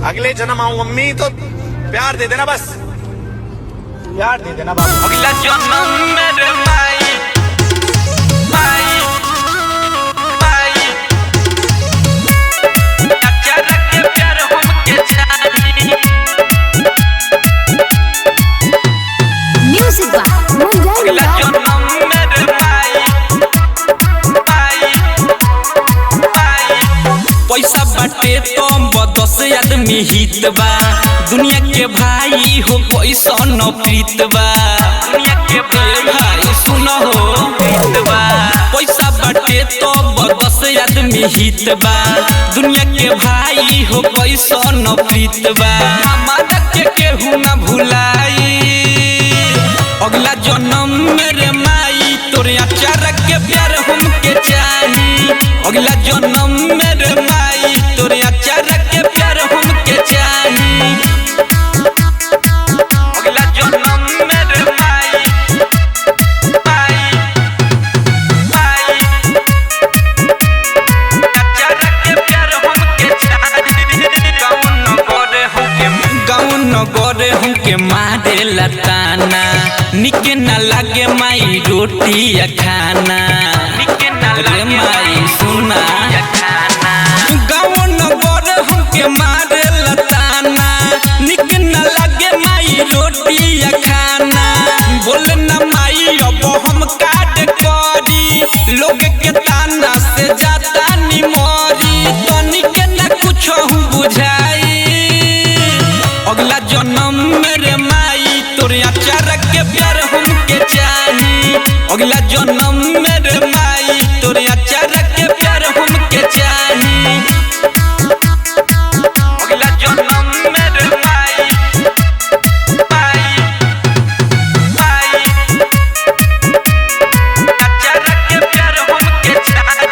अगले जन्म आऊं अम्मी तो प्यार दे देना, बस प्यार दे देना बाबा। अगला जन्म मेरे माई माई माई अच्छा रखे प्यार हमके चाहिए। म्यूजिक बा अगला जन्म मेरे माई माई माई पैसा बाटे तो बदस आदमी हित बा, दुनिया के भाई हो पैसा न प्रीत बा। दुनिया के भाई सुनो हो प्रीत बा, पैसा बाटे तो बदस आदमी हित बा, दुनिया के भाई हो पैसा न प्रीत बा। हमारा के केहू न भुलाई, अगला जन्म मेरे माई तोरे अचार के प्यार हमके चाही। अगला जन्म मेरे माई तोरे अचार के प्यार हमके चाही। अगला जन्म मेरे माई माई माई अचार के प्यार हमके चाही। गाँव नगरे हमके मारे लताना, निके न लागे माई रोटी या खाना। रे माई सुना गाँव नगर हमके मारे लताना, निके न लागे माई रोटी या खाना। बोले न माई अब हम काट करी, लोग के ताना से जाता नी मोरी, तो निके न कुछ बुझाई। अगला जन्म मेरे माई तोरे अचार के प्यार हमके चाही। अगला जन्म मेरे माई तोरे अचार के प्यार हमके चाही। अगला जन्म मेरे माई माई माई अचार के प्यार हमके चाही।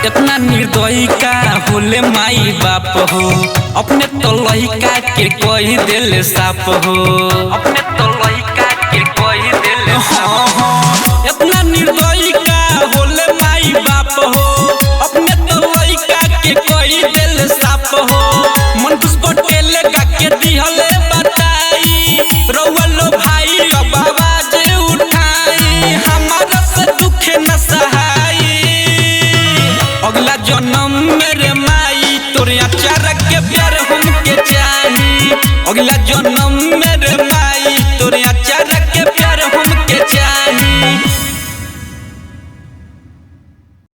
इतना निर्दयी का होले माई बाप हो, अपने तो लइका के कही दिल साफ हो। अपने तो लइका के कही दिल इतना निर्दयी का होले माई बाप हो, अपने तो लइका के कही दिल साफ हो। मंटूस पटेल का के दिहले बताई, रउआ लो भाई अब आवाज उठाई, हमारा से दुख न सहाई। अगला जन्म मेरे माई तोरे अचार के प्यार हमके चाही। अगला जन्म में